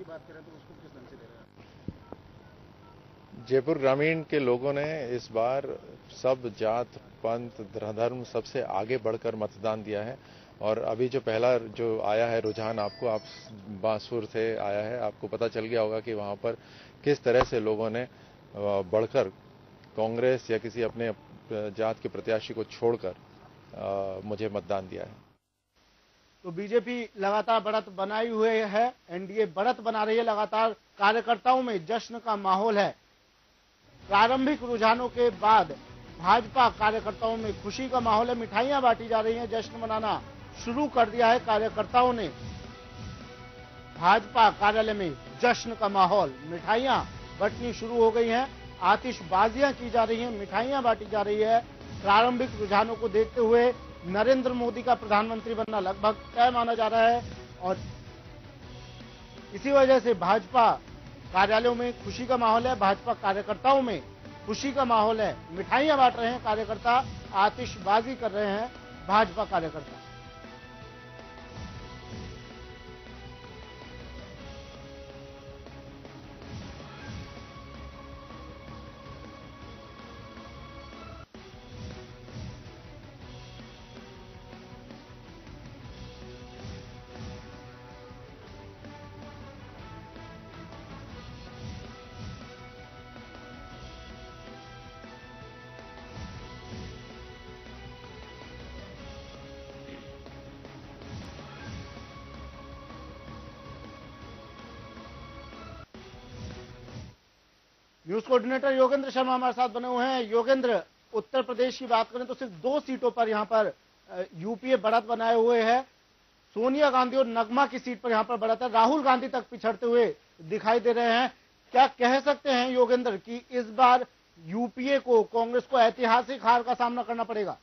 बात करें तो उसको किस ढंग से दे रहे हैं? जयपुर ग्रामीण के लोगों ने इस बार सब जात पंथ धर्म सबसे आगे बढ़कर मतदान दिया है। और अभी जो पहला जो आया है रुझान, आपको आप बांसुर से आया है, आपको पता चल गया होगा कि वहां पर किस तरह से लोगों ने बढ़कर कांग्रेस या किसी अपने जात के प्रत्याशी को छोड़कर मुझे मतदान दिया है। तो बीजेपी लगातार बढ़त बनाई हुए है, एनडीए बढ़त बना रही है, लगातार कार्यकर्ताओं में जश्न का माहौल है। प्रारंभिक रुझानों के बाद भाजपा कार्यकर्ताओं में खुशी का माहौल है, मिठाइयां बांटी जा रही हैं, जश्न मनाना शुरू कर दिया है कार्यकर्ताओं ने। भाजपा कार्यालय में जश्न का माहौल, मिठाइयां बंटनी शुरू हो गई हैं, आतिशबाजियां की जा रही हैं, मिठाइयां बांटी जा रही है। प्रारंभिक रुझानों को देखते हुए नरेंद्र मोदी का प्रधानमंत्री बनना लगभग तय माना जा रहा है और इसी वजह से भाजपा कार्यालयों में खुशी का माहौल है, भाजपा कार्यकर्ताओं में खुशी का माहौल है। मिठाइयां बांट रहे हैं कार्यकर्ता, आतिशबाजी कर रहे हैं भाजपा कार्यकर्ता। न्यूज कोऑर्डिनेटर योगेंद्र शर्मा हमारे साथ बने हुए हैं। योगेंद्र, उत्तर प्रदेश की बात करें तो सिर्फ 2 सीटों पर यहां पर यूपीए बढ़त बनाए हुए है। सोनिया गांधी और नगमा की सीट पर यहां पर बढ़त है, राहुल गांधी तक पिछड़ते हुए दिखाई दे रहे हैं। क्या कह सकते हैं योगेंद्र कि इस बार यूपीए को, कांग्रेस को ऐतिहासिक हार का सामना करना पड़ेगा?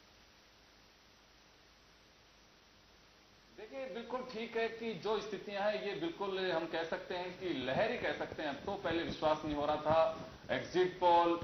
बिल्कुल ठीक है कि जो स्थितियां हैं ये बिल्कुल हम कह सकते हैं कि लहर ही कह सकते हैं। अब तो पहले विश्वास नहीं हो रहा था। एग्जिट पोल,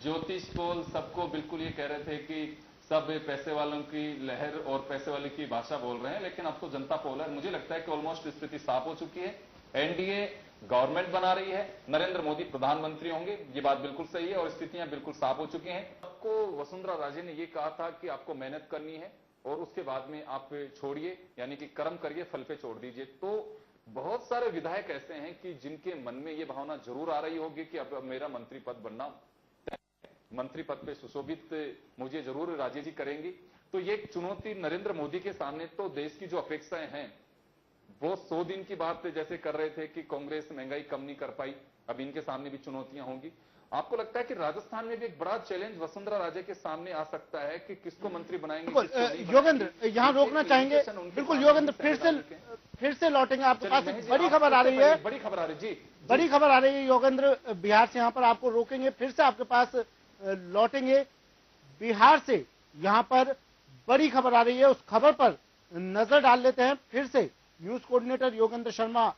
ज्योतिष पोल सबको बिल्कुल ये कह रहे थे कि सब पैसे वालों की लहर और पैसे वाले की भाषा बोल रहे हैं, लेकिन अब तो जनता पोल है। मुझे लगता है कि ऑलमोस्ट स्थिति साफ हो चुकी है। एनडीए गवर्नमेंट बना रही है, नरेंद्र मोदी प्रधानमंत्री होंगे, ये बात बिल्कुल सही है और स्थितियां बिल्कुल साफ हो चुकी हैं। आपको वसुंधरा राजे ने ये कहा था कि आपको मेहनत करनी है और उसके बाद में आप छोड़िए, यानी कि कर्म करिए, फल पे छोड़ दीजिए। तो बहुत सारे विधायक ऐसे हैं कि जिनके मन में ये भावना जरूर आ रही होगी कि अब मेरा मंत्री पद बनना, मंत्री पद पे सुशोभित मुझे जरूर राजे जी करेंगी। तो ये चुनौती नरेंद्र मोदी के सामने, तो देश की जो अपेक्षाएं हैं वो 100 दिन की बात जैसे कर रहे थे कि कांग्रेस महंगाई कम नहीं कर पाई, अब इनके सामने भी चुनौतियां होंगी। आपको लगता है कि राजस्थान में भी एक बड़ा चैलेंज वसुंधरा राजे के सामने आ सकता है कि किसको मंत्री बनाएंगे? योगेंद्र, यहाँ रोकना चाहेंगे। बिल्कुल योगेंद्र, फिर से लौटेंगे आपके पास। बड़ी खबर आ रही है, बड़ी खबर आ रही जी, बड़ी खबर आ रही है योगेंद्र बिहार से। यहाँ पर आपको रोकेंगे, फिर से आपके पास लौटेंगे। बिहार से यहाँ पर बड़ी खबर आ रही है, उस खबर पर नजर डाल लेते हैं। फिर से न्यूज कोऑर्डिनेटर योगेंद्र शर्मा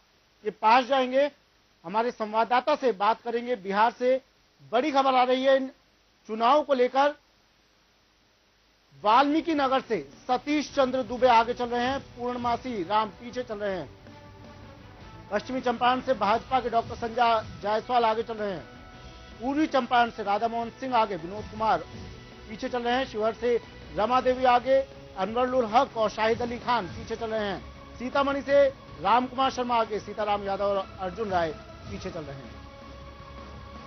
के पास जाएंगे, हमारे संवाददाता से बात करेंगे। बिहार से बड़ी खबर आ रही है इन चुनाव को लेकर। वाल्मीकि नगर से सतीश चंद्र दुबे आगे चल रहे हैं, पूर्णमासी राम पीछे चल रहे हैं। पश्चिमी चंपारण से भाजपा के डॉक्टर संजय जायसवाल आगे चल रहे हैं। पूर्वी चंपारण से राधा मोहन सिंह आगे, विनोद कुमार पीछे चल रहे हैं। शिवहर से रमा देवी आगे, अनवरुल हक और शाहिद अली खान पीछे चल रहे हैं। सीतामढ़ी से राम कुमार शर्मा आगे, सीताराम यादव और अर्जुन राय पीछे चल रहे हैं।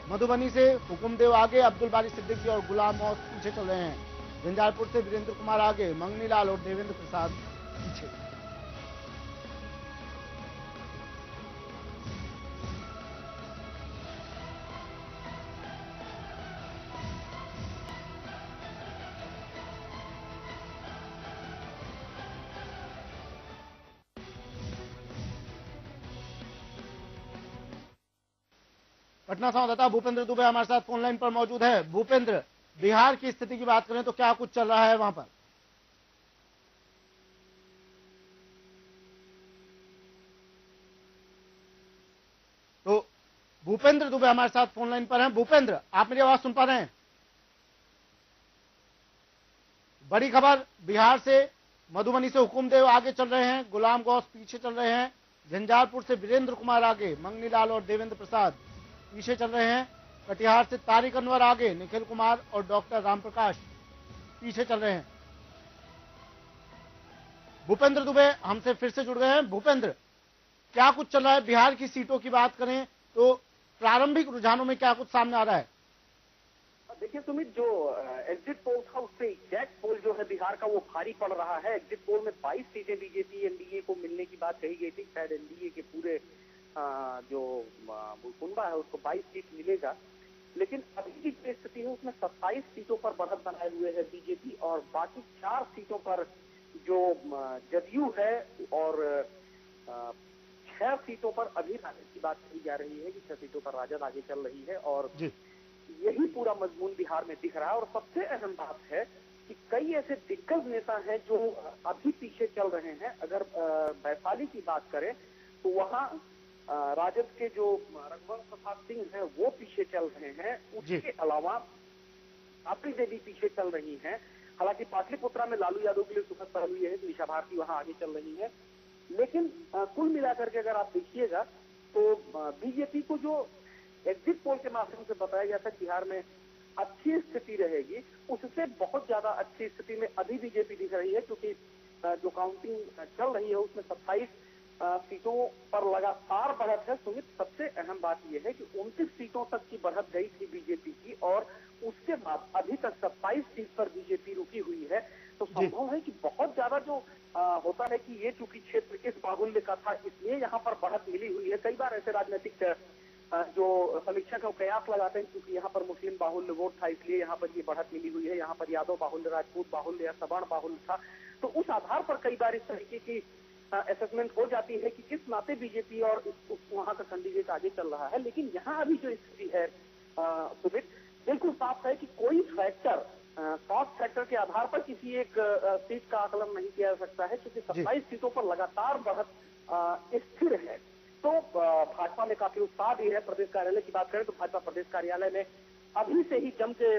मधुबनी से हुकुमदेव आगे, अब्दुल बारी सिद्दीकी और गुलाम मौत पीछे चल रहे हैं। झंझारपुर से वीरेंद्र कुमार आगे, मंगनी लाल और देवेंद्र प्रसाद पीछे। पटना संवाददाता भूपेंद्र दुबे हमारे साथ फोन लाइन पर मौजूद है। भूपेंद्र, बिहार की स्थिति की बात करें तो क्या कुछ चल रहा है वहां पर? तो भूपेंद्र दुबे हमारे साथ फोन लाइन पर हैं। भूपेंद्र, आप मेरी आवाज सुन पा रहे हैं? बड़ी खबर बिहार से, मधुबनी से हुकुमदेव आगे चल रहे हैं, गुलाम गौस पीछे चल रहे हैं। झंझारपुर से वीरेंद्र कुमार आगे, मंगनीलाल और देवेंद्र प्रसाद पीछे चल रहे हैं। कटिहार से तारिक अनवर आगे, निखिल कुमार और डॉक्टर रामप्रकाश पीछे चल रहे हैं। भूपेंद्र दुबे हमसे फिर से जुड़ गए हैं। भूपेंद्र, क्या कुछ चल रहा है? बिहार की सीटों की बात करें तो प्रारंभिक रुझानों में क्या कुछ सामने आ रहा है? देखिए सुमित, जो एग्जिट पोल था उससे एग्जैक्ट पोल जो है बिहार का वो भारी पड़ रहा है। एग्जिट पोल में 22 सीटें बीजेपी एनडीए को मिलने की बात कही गई थी। शायद एनडीए के पूरे जो मुकुंबा है उसको 22 सीट मिलेगा, लेकिन अभी की जो स्थिति है उसमें 27 सीटों पर बढ़त बनाए हुए है बीजेपी, और बाकी 4 सीटों पर जो जदयू है, और 6 सीटों पर अभी राजद की बात कही जा रही है कि 6 सीटों पर राजद आगे चल रही है। और यही पूरा मजमून बिहार में दिख रहा है। और सबसे अहम बात है कि कई ऐसे दिग्गज नेता हैं जो अभी पीछे चल रहे हैं। अगर वैशाली की बात करें तो वहां राजद के जो रघुवंश प्रसाद सिंह हैं वो पीछे चल रहे हैं। उसके अलावा राबड़ी देवी पीछे चल रही हैं। हालांकि पाटलिपुत्रा में लालू यादव के लिए सुखद पहलू यह है कि निशा भारती वहां आगे चल रही है। लेकिन कुल मिलाकर के अगर आप देखिएगा तो बीजेपी को जो एग्जिट पोल के माध्यम से बताया गया था बिहार में अच्छी स्थिति रहेगी, उससे बहुत ज्यादा अच्छी स्थिति में अभी बीजेपी दिख रही है, क्योंकि जो काउंटिंग चल रही है उसमें 27 सीटों पर लगातार बढ़त है। सुमित, सबसे अहम बात यह है कि 29 सीटों तक की बढ़त गई थी बीजेपी की, और उसके बाद अभी तक 27 सीट पर बीजेपी रुकी हुई है। तो संभव है कि बहुत ज्यादा जो होता है कि ये चूंकि क्षेत्र इस बाहुल्य का था इसलिए यहाँ पर बढ़त मिली हुई है। कई बार ऐसे राजनीतिक जो समीक्षक है कयास लगाते हैं क्योंकि यहाँ पर मुस्लिम बाहुल्य वोट था इसलिए यहाँ पर ये बढ़त मिली हुई है, यहाँ पर यादव बाहुल्य, राजपूत बाहुल्य या सवर्ण बाहुल्य था। तो उस आधार पर कई बार इस तरीके की असेसमेंट हो जाती है कि किस नाते बीजेपी और वहां का कैंडिडेट आगे चल रहा है। लेकिन यहाँ अभी जो स्थिति है सुमित, बिल्कुल साफ है कि कोई फैक्टर कॉस्ट फैक्टर के आधार पर किसी एक सीट का आकलन नहीं किया जा सकता है, क्योंकि 27 सीटों पर लगातार बढ़त स्थिर है। तो भाजपा में काफी उत्साह भी है। प्रदेश कार्यालय की बात करें तो भाजपा प्रदेश कार्यालय में अभी से ही जम के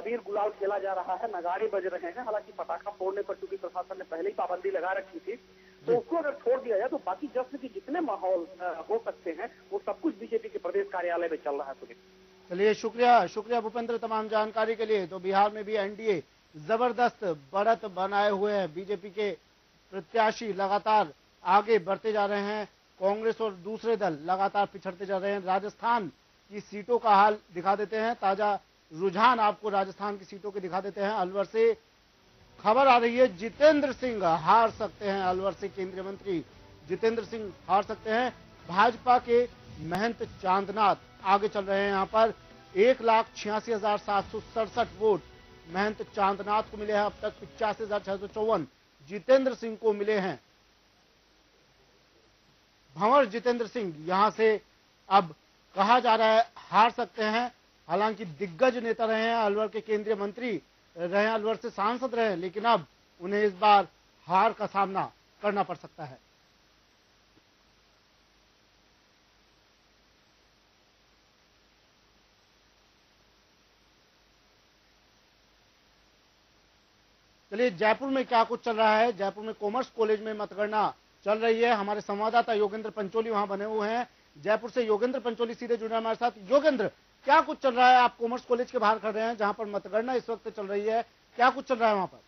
वीर गुलाल खेला जा रहा है, नगाड़े बज रहे हैं। हालांकि पटाखा फोड़ने पर चूंकि प्रशासन ने पहले ही पाबंदी लगा रखी थी, तो उसको अगर छोड़ दिया जाए तो बाकी जश्न के जितने माहौल हो सकते हैं वो सब कुछ बीजेपी के प्रदेश कार्यालय में चल रहा है। चलिए, शुक्रिया भूपेंद्र तमाम जानकारी के लिए। तो बिहार में भी एनडीए जबरदस्त बढ़त बनाए हुए हैं। बीजेपी के प्रत्याशी लगातार आगे बढ़ते जा रहे हैं, कांग्रेस और दूसरे दल लगातार पिछड़ते जा रहे हैं। राजस्थान की सीटों का हाल दिखा देते हैं, ताजा रुझान आपको राजस्थान की सीटों के दिखा देते हैं। अलवर से खबर आ रही है, जितेंद्र सिंह हार सकते हैं। अलवर से केंद्रीय मंत्री जितेंद्र सिंह हार सकते हैं। भाजपा के महंत चांदनाथ आगे चल रहे हैं। यहाँ पर 1,86,767 वोट महंत चांदनाथ को मिले हैं। अब तक 85,654 जितेंद्र सिंह को मिले हैं। भंवर जितेंद्र सिंह यहां से अब कहा जा रहा है हार सकते हैं। हालांकि दिग्गज नेता रहे हैं, अलवर के केंद्रीय मंत्री रहे हैं, अलवर से सांसद रहे हैं, लेकिन अब उन्हें इस बार हार का सामना करना पड़ सकता है। चलिए, जयपुर में क्या कुछ चल रहा है। जयपुर में कॉमर्स कॉलेज में मतगणना चल रही है। हमारे संवाददाता योगेंद्र पंचोली वहां बने हुए हैं। जयपुर से योगेंद्र पंचोली सीधे जुड़े हमारे साथ। योगेंद्र, क्या कुछ चल रहा है? आप कॉमर्स कॉलेज के बाहर खड़े हैं जहां पर मतगणना इस वक्त चल रही है, क्या कुछ चल रहा है वहां पर?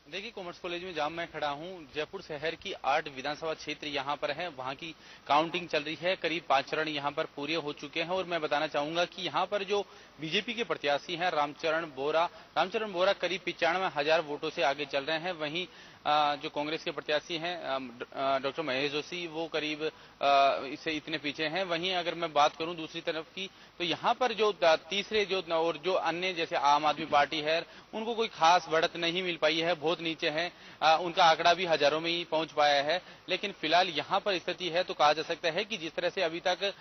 देखिए, कॉमर्स कॉलेज में जहां मैं खड़ा हूं, जयपुर शहर की 8 विधानसभा क्षेत्र यहां पर है। वहां की काउंटिंग चल रही है। करीब 5 चरण यहां पर पूरे हो चुके हैं। और मैं बताना चाहूंगा कि यहां पर जो बीजेपी के प्रत्याशी हैं रामचरण बोरा करीब 95,000 वोटों से आगे चल रहे हैं। वहीं जो कांग्रेस के प्रत्याशी हैं डॉक्टर महेश जोशी, वो करीब इससे इतने पीछे हैं। वहीं अगर मैं बात करूं दूसरी तरफ की, तो यहाँ पर जो तीसरे और जो अन्य जैसे आम आदमी पार्टी है, उनको कोई खास बढ़त नहीं मिल पाई है, बहुत नीचे है। उनका आंकड़ा भी हजारों में ही पहुंच पाया है। लेकिन फिलहाल यहाँ पर स्थिति है तो कहा जा सकता है कि जिस तरह से अभी तक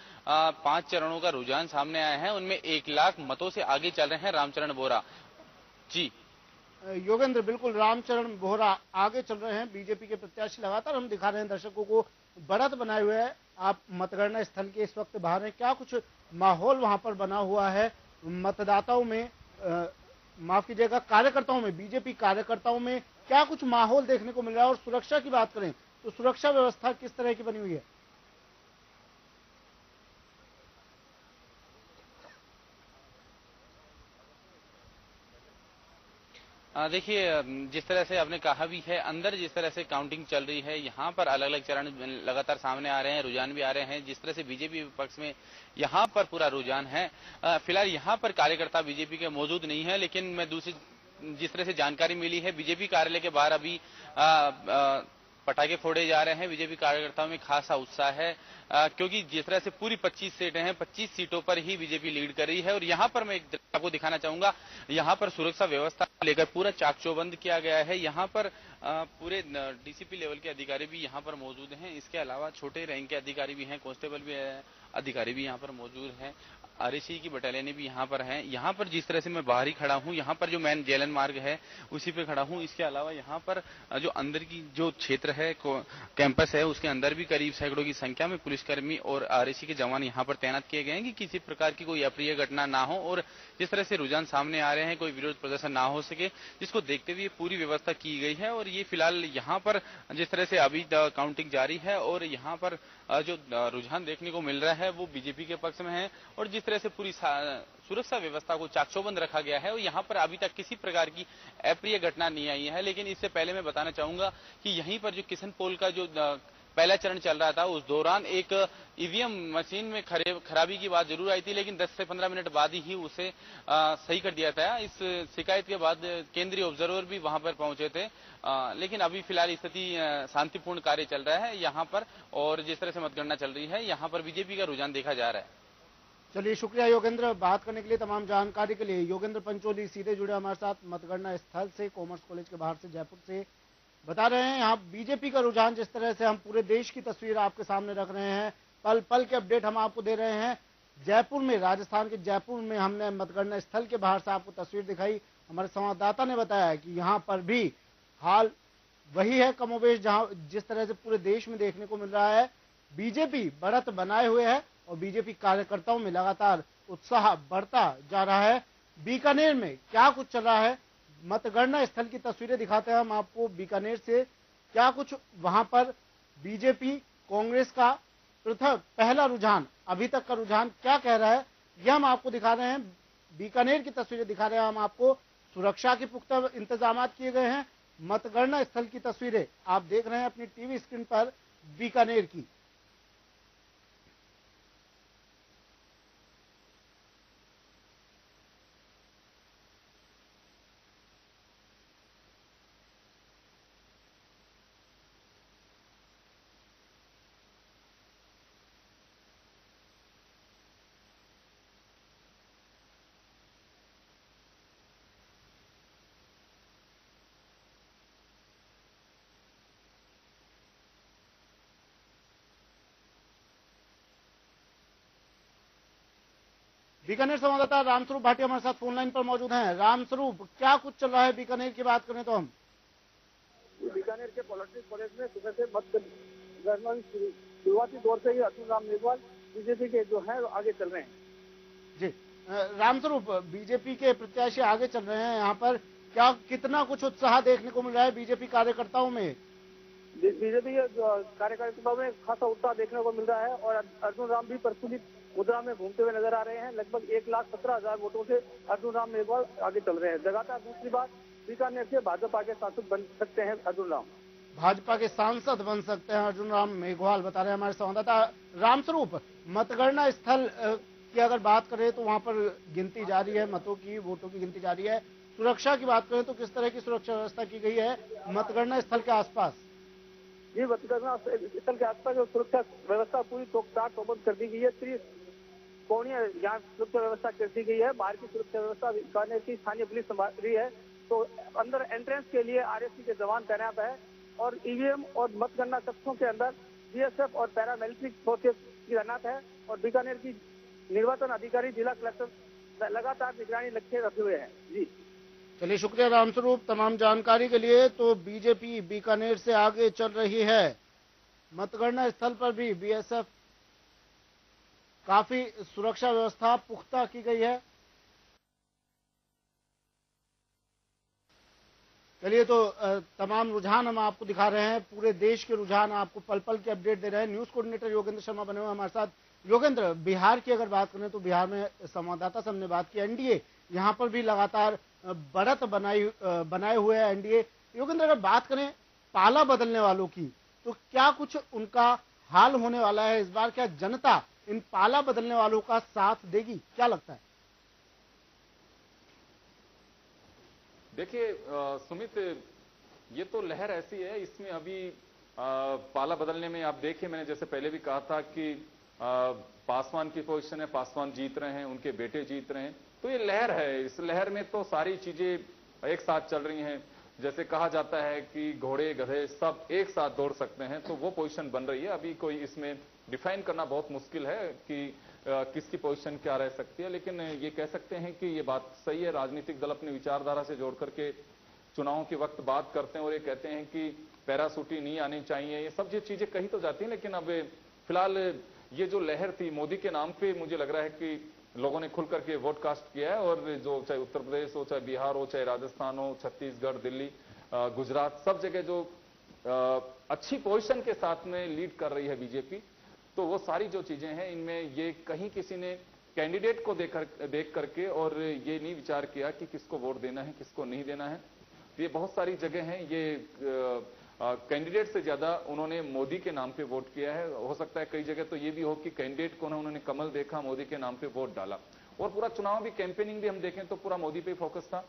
5 चरणों का रुझान सामने आया है, उनमें 1 लाख मतों से आगे चल रहे हैं रामचरण बोरा जी। योगेंद्र, बिल्कुल रामचरण बोहरा आगे चल रहे हैं। बीजेपी के प्रत्याशी लगातार हम दिखा रहे हैं दर्शकों को बढ़त बनाए हुए है। आप मतगणना स्थल के इस वक्त बाहर हैं, क्या कुछ माहौल वहां पर बना हुआ है? मतदाताओं में माफ कीजिएगा, कार्यकर्ताओं में, बीजेपी कार्यकर्ताओं में क्या कुछ माहौल देखने को मिल रहा है? और सुरक्षा की बात करें तो सुरक्षा व्यवस्था किस तरह की बनी हुई है? देखिए, जिस तरह से आपने कहा भी है, अंदर जिस तरह से काउंटिंग चल रही है, यहाँ पर अलग अलग चरण लगातार सामने आ रहे हैं, रुझान भी आ रहे हैं। जिस तरह से बीजेपी विपक्ष में यहाँ पर पूरा रुझान है, फिलहाल यहाँ पर कार्यकर्ता बीजेपी के मौजूद नहीं है, लेकिन मैं दूसरी जिस तरह से जानकारी मिली है, बीजेपी कार्यालय के बाहर अभी पटाखे फोड़े जा रहे हैं। बीजेपी कार्यकर्ताओं में खासा उत्साह है, क्योंकि जिस तरह से पूरी 25 सीटें हैं, 25 सीटों पर ही बीजेपी लीड कर रही है। और यहाँ पर मैं एक आपको दिखाना चाहूंगा, यहाँ पर सुरक्षा व्यवस्था को लेकर पूरा चाक चौबंद किया गया है। यहाँ पर पूरे डीसीपी लेवल के अधिकारी भी यहाँ पर मौजूद हैं। इसके अलावा छोटे रैंक के अधिकारी भी हैं, कांस्टेबल भी अधिकारी भी यहाँ पर मौजूद हैं, आरएसी की बटालियनें भी यहाँ पर हैं। यहाँ पर जिस तरह से मैं बाहर ही खड़ा हूँ, यहाँ पर जो मेन जेलन मार्ग है उसी पे खड़ा हूँ। इसके अलावा यहाँ पर जो अंदर की जो क्षेत्र है, कैंपस है, उसके अंदर भी करीब सैकड़ों की संख्या में पुलिसकर्मी और आरएसी के जवान यहाँ पर तैनात किए गए हैं कि किसी प्रकार की कोई अप्रिय घटना ना हो और जिस तरह से रुझान सामने आ रहे हैं, कोई विरोध प्रदर्शन ना हो सके, जिसको देखते हुए पूरी व्यवस्था की गई है। और ये फिलहाल यहाँ पर जिस तरह से अभी काउंटिंग जारी है और यहाँ पर जो रुझान देखने को मिल रहा है वो बीजेपी के पक्ष में है। और जिस तरह से पूरी सुरक्षा व्यवस्था को चाकचौबंद रखा गया है और यहाँ पर अभी तक किसी प्रकार की अप्रिय घटना नहीं आई है। लेकिन इससे पहले मैं बताना चाहूंगा कि यहीं पर जो किशन पोल का जो पहला चरण चल रहा था, उस दौरान एक ईवीएम मशीन में खराबी की बात जरूर आई थी, लेकिन 10 से 15 मिनट बाद ही उसे सही कर दिया था। इस शिकायत के बाद केंद्रीय ऑब्जर्वर भी वहां पर पहुंचे थे, लेकिन अभी फिलहाल स्थिति शांतिपूर्ण कार्य चल रहा है यहाँ पर। और जिस तरह से मतगणना चल रही है, यहाँ पर बीजेपी का रुझान देखा जा रहा है। चलिए, शुक्रिया योगेंद्र, बात करने के लिए, तमाम जानकारी के लिए। योगेंद्र पंचोली सीधे जुड़े हमारे साथ मतगणना स्थल से, कॉमर्स कॉलेज के बाहर से, जयपुर से, बता रहे हैं यहाँ बीजेपी का रुझान। जिस तरह से हम पूरे देश की तस्वीर आपके सामने रख रहे हैं, पल पल के अपडेट हम आपको दे रहे हैं। जयपुर में, राजस्थान के जयपुर में हमने मतगणना स्थल के बाहर से आपको तस्वीर दिखाई। हमारे संवाददाता ने बताया कि यहाँ पर भी हाल वही है कमोबेश, जहां जिस तरह से पूरे देश में देखने को मिल रहा है। बीजेपी बढ़त बनाए हुए है और बीजेपी कार्यकर्ताओं में लगातार उत्साह बढ़ता जा रहा है। बीकानेर में क्या कुछ चल रहा है, मतगणना स्थल की तस्वीरें दिखाते हैं हम आपको बीकानेर से। क्या कुछ वहां पर बीजेपी कांग्रेस का पृथक पहला रुझान, अभी तक का रुझान क्या कह रहा है, यह हम आपको दिखा रहे हैं। बीकानेर की तस्वीरें दिखा रहे हैं हम आपको। सुरक्षा के पुख्ता इंतजाम किए गए हैं। मतगणना स्थल की तस्वीरें आप देख रहे हैं अपनी टीवी स्क्रीन पर बीकानेर की। बीकानेर संवाददाता रामस्वरूप भाटी हमारे साथ फोन लाइन पर मौजूद हैं। रामस्वरूप, क्या कुछ चल रहा है बीकानेर की बात करें तो हम? बीकानेर के पॉलिटिक्स कॉलेज में सुबह से मतगणना शुरुआती दौर से ही अतुल राम मेघवाल बीजेपी के जो है आगे चल रहे हैं। जी रामस्वरूप, बीजेपी के प्रत्याशी आगे चल रहे हैं, यहाँ पर क्या कितना कुछ उत्साह देखने को मिल रहा है बीजेपी कार्यकर्ताओं में? बीजेपी कार्यकर्ताओं में खासा उत्साह देखने को मिल रहा है और अर्जुन राम भी प्रफुल्लित मुद्रा में घूमते हुए नजर आ रहे हैं। लगभग 1,17,000 वोटों से अर्जुन राम मेघवाल आगे चल रहे हैं। लगातार दूसरी बार बीकानेर से भाजपा के सांसद बन सकते हैं अर्जुन राम। भाजपा के सांसद बन सकते हैं अर्जुन राम मेघवाल, बता रहे हैं हमारे संवाददाता। रामस्वरूप, मतगणना स्थल की अगर बात करें तो वहां पर गिनती जारी है, मतों की, वोटों की गिनती जारी है। सुरक्षा की बात करें तो किस तरह की सुरक्षा व्यवस्था की गई है मतगणना स्थल के आसपास? जी, मतगणना स्थल के आसपास जो सुरक्षा व्यवस्था पूरी चाक चौबंद कर दी गई है। 30 कोणीय यहाँ सुरक्षा व्यवस्था कर दी गई है। बाहर की सुरक्षा व्यवस्था बीकानेर की स्थानीय पुलिस संभाल रही है। तो अंदर एंट्रेंस के लिए आरएससी के जवान तैनात है और ईवीएम और मतगणना कक्षों के अंदर बीएसएफ और पैरामिलिट्री फोर्सेस की तैनात है। और बीकानेर की निर्वाचन अधिकारी, जिला कलेक्टर लगातार निगरानी रखे हुए हैं। जी चलिए, शुक्रिया रामस्वरूप तमाम जानकारी के लिए। तो बीजेपी बीकानेर से आगे चल रही है। मतगणना स्थल पर भी बीएसएफ काफी सुरक्षा व्यवस्था पुख्ता की गई है। चलिए, तो तमाम रुझान हम आपको दिखा रहे हैं, पूरे देश के रुझान आपको पल पल के अपडेट दे रहे हैं। न्यूज कोऑर्डिनेटर योगेंद्र शर्मा बने हुए हमारे साथ। योगेंद्र, बिहार की अगर बात करें तो बिहार में संवाददाता से हमने बात की, एनडीए यहाँ पर भी लगातार बढ़त बनाए हुए है एनडीए। योगेंद्र, अगर बात करें पाला बदलने वालों की, तो क्या कुछ उनका हाल होने वाला है इस बार? क्या जनता इन पाला बदलने वालों का साथ देगी, क्या लगता है? देखिए सुमित, ये तो लहर ऐसी है, इसमें अभी पाला बदलने में आप देखिए, मैंने जैसे पहले भी कहा था कि पासवान की पोजीशन है, पासवान जीत रहे हैं, उनके बेटे जीत रहे हैं, तो ये लहर है। इस लहर में तो सारी चीजें एक साथ चल रही हैं। जैसे कहा जाता है कि घोड़े गधे सब एक साथ दौड़ सकते हैं, तो वो पोजीशन बन रही है। अभी कोई इसमें डिफाइन करना बहुत मुश्किल है कि किसकी पोजीशन क्या रह सकती है, लेकिन ये कह सकते हैं कि ये बात सही है। राजनीतिक दल अपनी विचारधारा से जोड़ करके चुनाव के वक्त बात करते हैं और ये कहते हैं कि पैराशूटी नहीं आनी चाहिए, ये सब चीजें कही तो जाती हैं, लेकिन अब फिलहाल ये जो लहर थी मोदी के नाम पे, मुझे लग रहा है कि लोगों ने खुल करके वोट कास्ट किया है। और जो चाहे उत्तर प्रदेश हो, चाहे बिहार हो, चाहे राजस्थान हो, छत्तीसगढ़, दिल्ली, गुजरात, सब जगह जो अच्छी पोजीशन के साथ में लीड कर रही है बीजेपी, तो वो सारी जो चीजें हैं इनमें ये कहीं किसी ने कैंडिडेट को देख करके और ये नहीं विचार किया कि किसको वोट देना है, किसको नहीं देना है। तो ये बहुत सारी जगह हैं, ये कैंडिडेट से ज्यादा उन्होंने मोदी के नाम पे वोट किया है। हो सकता है कई जगह तो ये भी हो कि कैंडिडेट को उन्होंने कमल देखा, मोदी के नाम पे वोट डाला। और पूरा चुनाव भी, कैंपेनिंग भी हम देखें तो पूरा मोदी पे फोकस था।